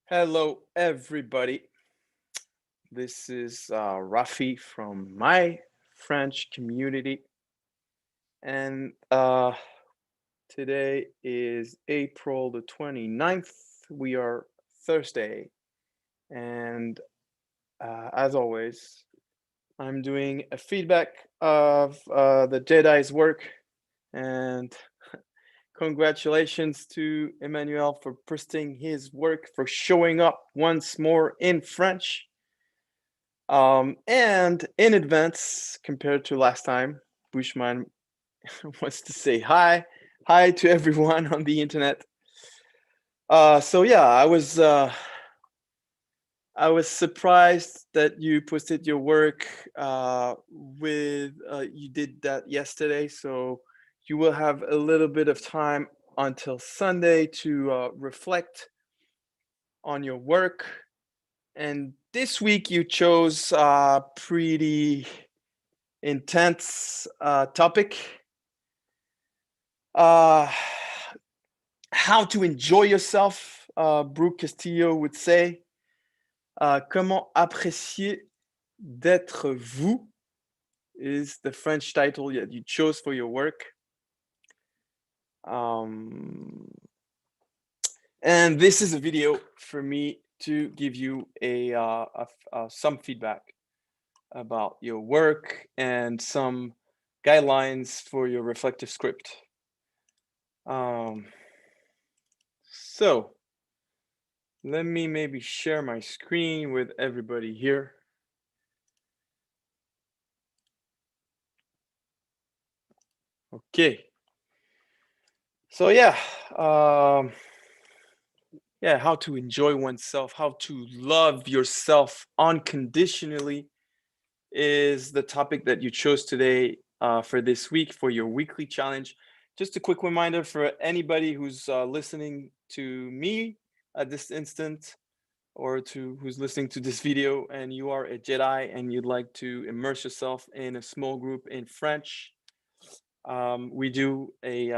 Hello, everybody. This is Rafi from my French community, and today is April the 29th. We are Thursday, and as always, I'm doing a feedback of the Jedi's work, and congratulations to Emmanuel for posting his work, for showing up once more in French. And in advance, compared to last time, Bushman wants to say hi to everyone on the internet. So yeah, I was surprised that you posted your work with you did that yesterday, so you will have a little bit of time until Sunday to reflect on your work. And this week you chose a pretty intense topic. Uh, how to enjoy yourself, Brooke Castillo would say. Comment apprécier d'être vous is the French title that you chose for your work. And this is a video for me to give you some feedback about your work and some guidelines for your reflective script. So let me maybe share my screen with everybody here. Okay. So yeah, how to enjoy oneself, how to love yourself unconditionally is the topic that you chose today for this week for your weekly challenge. Just a quick reminder for anybody who's listening to me at this instant, or to who's listening to this video, and you are a Jedi and you'd like to immerse yourself in a small group in French. We do a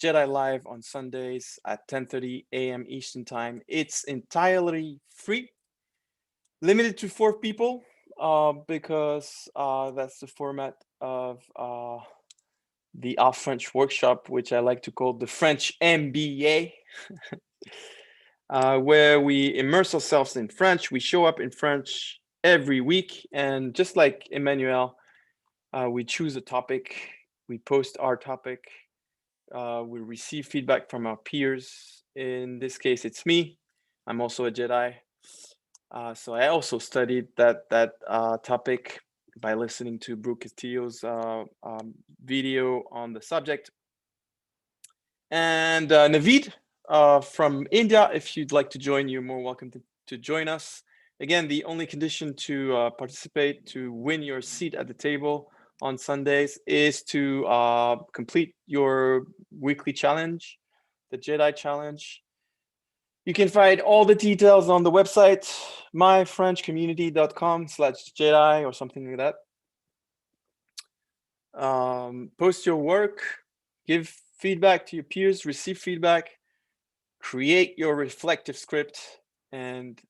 Jedi Live on Sundays at 10:30 a.m. Eastern Time. It's entirely free, limited to 4 people, because that's the format of the Off French workshop, which I like to call the French MBA, where we immerse ourselves in French. We show up in French every week, and just like Emmanuel, we choose a topic, we post our topic, we receive feedback from our peers. In this case, it's me. I'm also a Jedi. So I also studied that topic by listening to Brooke Castillo's video on the subject. And Naveed from India, if you'd like to join, you're more welcome to join us. Again, the only condition to participate, to win your seat at the table on Sundays, is to complete your weekly challenge, the Jedi challenge. You can find all the details on the website, myfrenchcommunity.com/Jedi or something like that. Post your work, give feedback to your peers, receive feedback, create your reflective script, and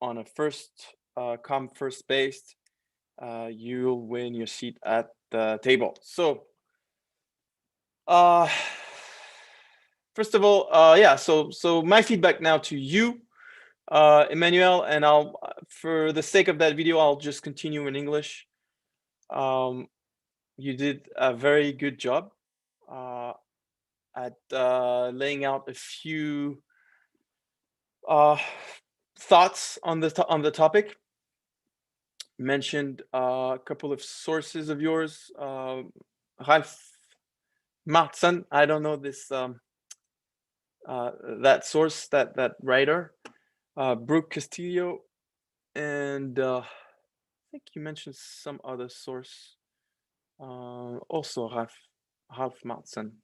on a first come, first based, you'll win your seat at the table. So, first of all, so my feedback now to you, Emmanuel, and I'll, for the sake of that video, I'll just continue in English. You did a very good job at laying out a few thoughts on the topic. Mentioned a couple of sources of yours, Ralph Martin. I don't know this that source, that writer, Brooke Castillo, and I think you mentioned some other source, also Ralph Martin.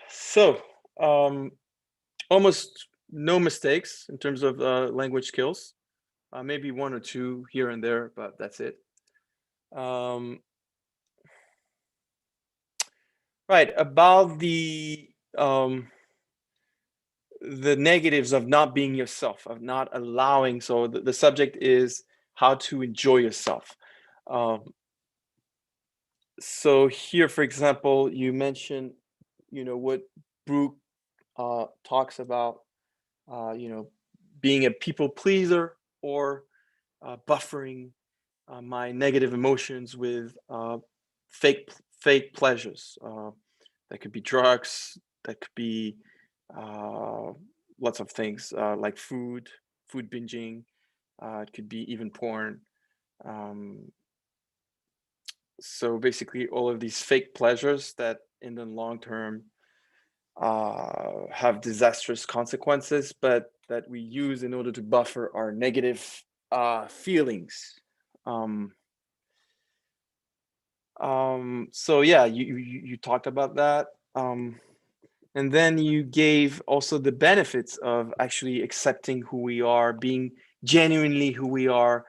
So almost no mistakes in terms of language skills. maybe one or two here and there, but that's it. Um, right, about the negatives of not being yourself, of not allowing. So the subject is how to enjoy yourself. Um, so here, for example, you mentioned, what Brooke talks about, you know, being a people pleaser, or buffering my negative emotions with fake pleasures. That could be drugs. That could be uh, lots of things, like food binging. It could be even porn. Um, so basically, all of these fake pleasures that, in the long term, have disastrous consequences, but that we use in order to buffer our negative feelings. Um, so yeah, you talked about that. And then you gave also the benefits of actually accepting who we are, being genuinely who we are,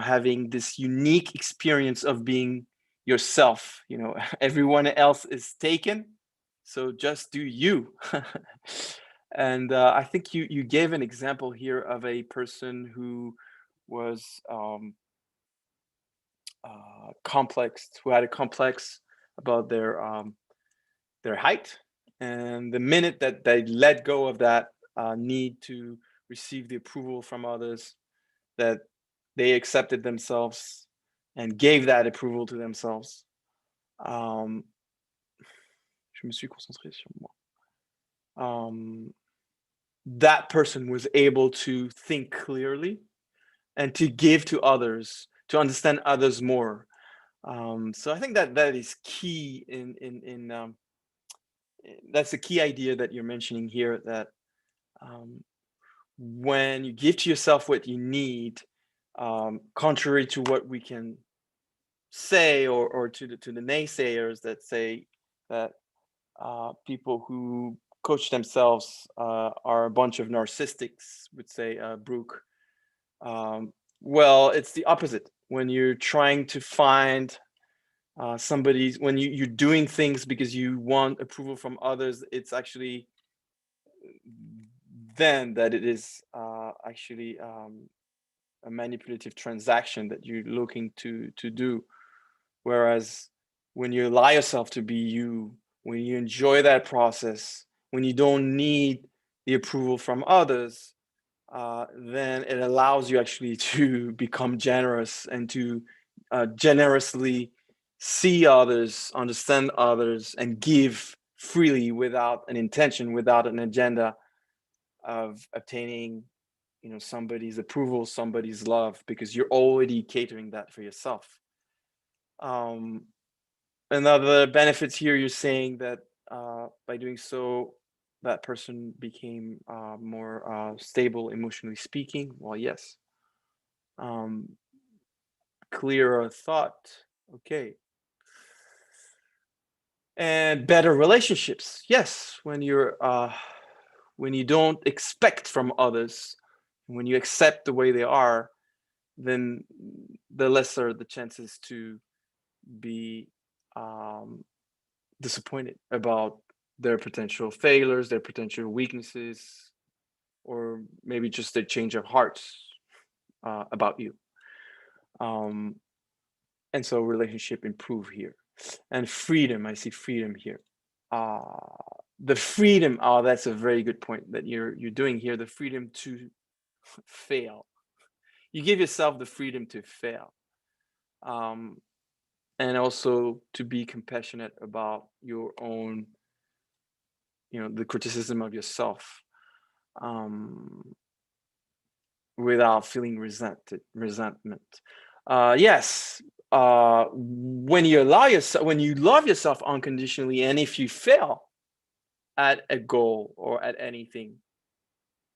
having this unique experience of being yourself. Everyone else is taken, so just do you. And I think you gave an example here of a person who was who had a complex about their height, and the minute that they let go of that need to receive the approval from others, that they accepted themselves and gave that approval to themselves. um, je me suis concentré sur moi. That person was able to think clearly and to give to others, to understand others more. So I think that is key that's the key idea that you're mentioning here, that um, when you give to yourself what you need, contrary to what we can say, or to the naysayers that say that people who coach themselves are a bunch of narcissists, would say Brooke. Well, it's the opposite. When you're trying to find somebody's, when you're doing things because you want approval from others, it's actually then that it is actually a manipulative transaction that you're looking to do. Whereas when you allow yourself to be you, when you enjoy that process, when you don't need the approval from others, then it allows you actually to become generous and to generously see others, understand others, and give freely without an intention, without an agenda of obtaining, somebody's approval, somebody's love, because you're already catering that for yourself. Um, Another benefits here, you're saying that by doing so, that person became more stable emotionally speaking. Well, yes. um, Clearer thought. Okay. And better relationships. Yes, when you don't expect from others, when you accept the way they are, then the lesser the chances to be um, disappointed about their potential failures, their potential weaknesses, or maybe just their change of hearts about you. Um, and so relationship improve here. And freedom, I see freedom here. Uh, the freedom, oh, that's a very good point that you're doing here. The freedom to fail. You give yourself the freedom to fail. Um, and also to be compassionate about your own, the criticism of yourself, um, without feeling resentment. Yes, when you love yourself unconditionally, and if you fail at a goal or at anything,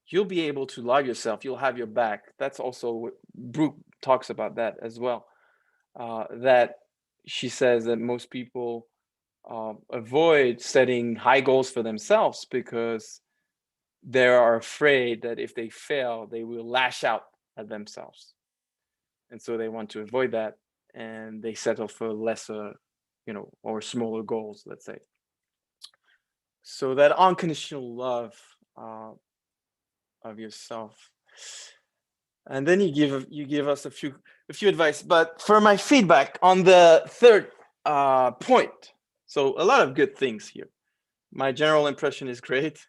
you'll be able to love yourself. You'll have your back. That's also what Brooke talks about that as well. That she says that most people avoid setting high goals for themselves because they are afraid that if they fail, they will lash out at themselves, and so they want to avoid that, and they settle for lesser, or smaller goals, let's say. So that unconditional love uh, of yourself, and then you give us a few advice. But for my feedback on the third point, so a lot of good things here. My general impression is great.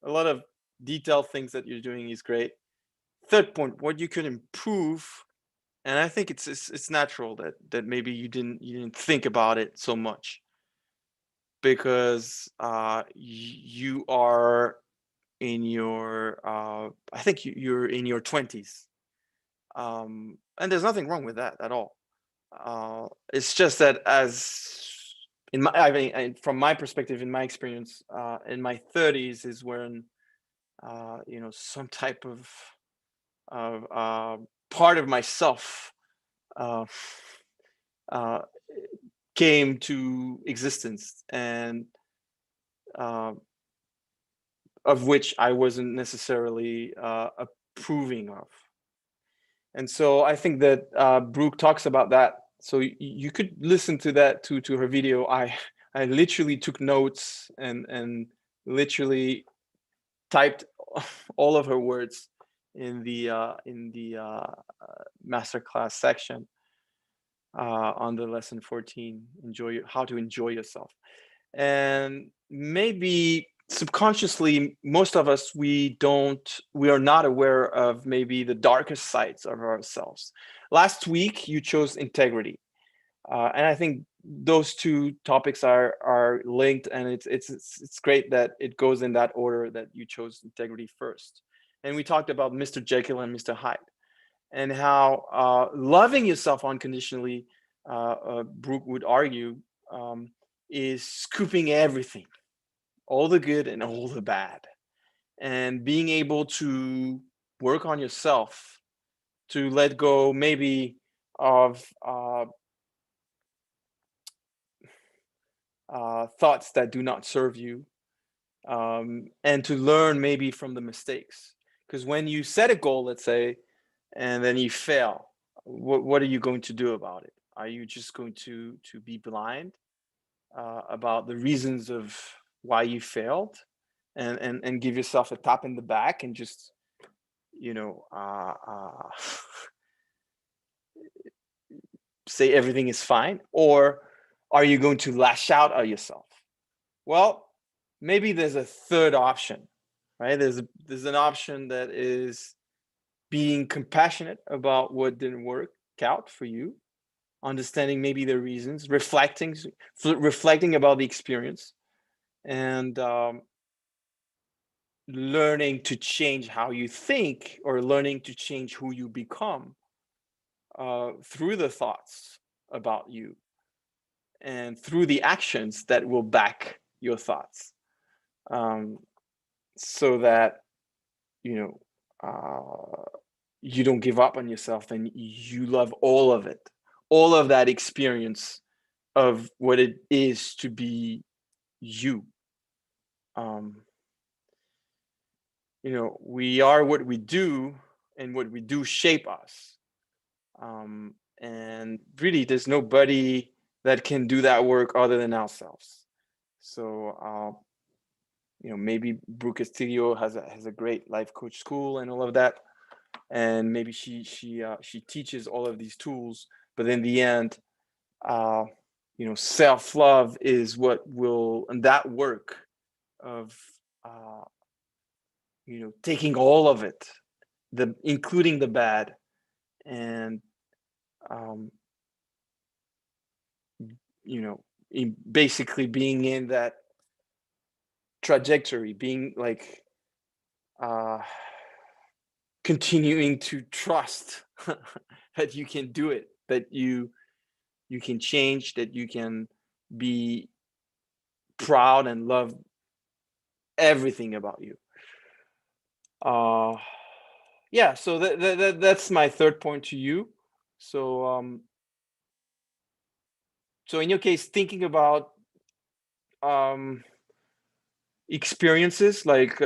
A lot of detailed things that you're doing is great. Third point, what you could improve, and I think it's natural that maybe you didn't think about it so much, because you are in your I think you're in your 20s, and there's nothing wrong with that at all. It's just that, as in my I mean, from my perspective, in my experience, in my 30s is when some type of part of myself uh, uh, came to existence, and uh, of which I wasn't necessarily approving of. And so I think that Brooke talks about that. So you could listen to that, to her video. I literally took notes and literally typed all of her words in the masterclass section on the lesson 14. How to enjoy yourself. And maybe subconsciously, most of us, we are not aware of maybe the darkest sides of ourselves. Last week you chose integrity, and I think those two topics are linked, and it's great that it goes in that order, that you chose integrity first. And we talked about Mr. Jekyll and Mr. Hyde, and how loving yourself unconditionally, Brooke would argue, um, is scooping everything, all the good and all the bad, and being able to work on yourself, to let go maybe of thoughts that do not serve you, and to learn maybe from the mistakes. Because when you set a goal, let's say, and then you fail, what are you going to do about it? Are you just going to be blind about the reasons of why you failed, and give yourself a tap in the back, and just you know uh, uh, say everything is fine? Or are you going to lash out at yourself? Well, maybe there's a third option, right? There's an option that is being compassionate about what didn't work out for you, understanding maybe the reasons, reflecting about the experience, and learning to change how you think, or learning to change who you become through the thoughts about you, and through the actions that will back your thoughts, um, so that you know you don't give up on yourself, and you love all of it, all of that experience of what it is to be you. um, we are what we do, and what we do shape us. And really, there's nobody that can do that work other than ourselves. So maybe Brooke Castillo has a great life coach school and all of that, and maybe she teaches all of these tools. But in the end, uh, self love is what will, and that work of uh, taking all of it, including the bad, and um, basically being in that trajectory, being like uh, continuing to trust that you can do it, that you can change, that you can be proud and love everything about you. Uh, yeah, so that's my third point to you. So in your case, thinking about um, experiences like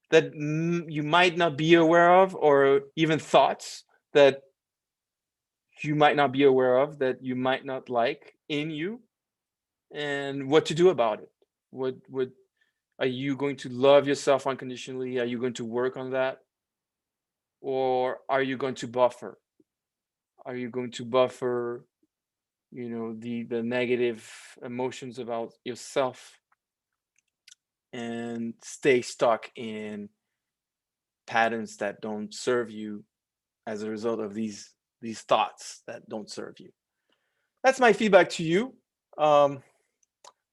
that you might not be aware of, or even thoughts that you might not be aware of, that you might not like in you, and what to do about it. What are you going to love yourself unconditionally? Are you going to work on that? Or are you going to buffer? Are you going to buffer, the negative emotions about yourself, and stay stuck in patterns that don't serve you as a result of these thoughts that don't serve you? That's my feedback to you.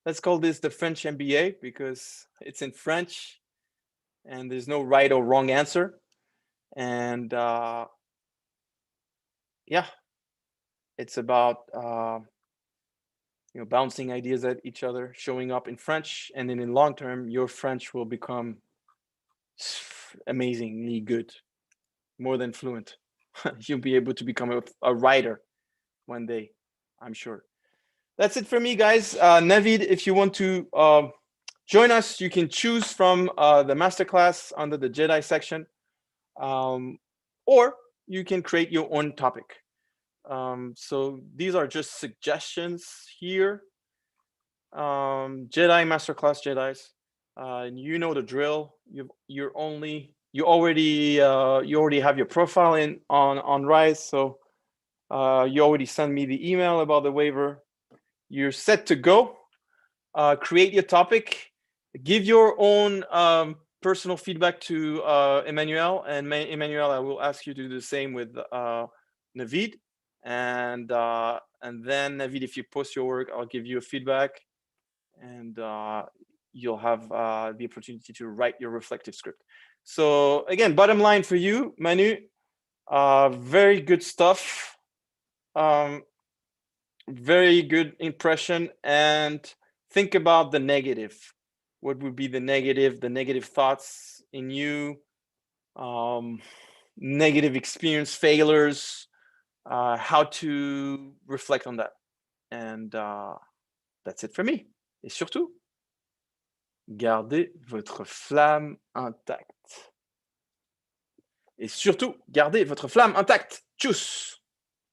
Let's call this the French MBA, because it's in French and there's no right or wrong answer. And yeah, it's about bouncing ideas at each other, showing up in French, and then in long term, your French will become amazingly good, more than fluent. You'll be able to become a writer one day, I'm sure. That's it for me, guys. Navid, if you want to join us, you can choose from the masterclass under the Jedi section, or you can create your own topic. So these are just suggestions here. Jedi masterclass Jedi's. You know the drill. You already have your profile in on Rise, so you already sent me the email about the waiver. You're set to go. Create your topic. Give your own personal feedback to Emmanuel, and Emmanuel, I will ask you to do the same with Navid, and then Navid, if you post your work, I'll give you a feedback, and you'll have the opportunity to write your reflective script. So again, bottom line for you, Manu, very good stuff. Very good impression. And think about the negative. What would be the negative thoughts in you, negative experience, failures, how to reflect on that. And that's it for me. Et surtout, gardez votre flamme intacte. Et surtout, gardez votre flamme intacte. Tchuss!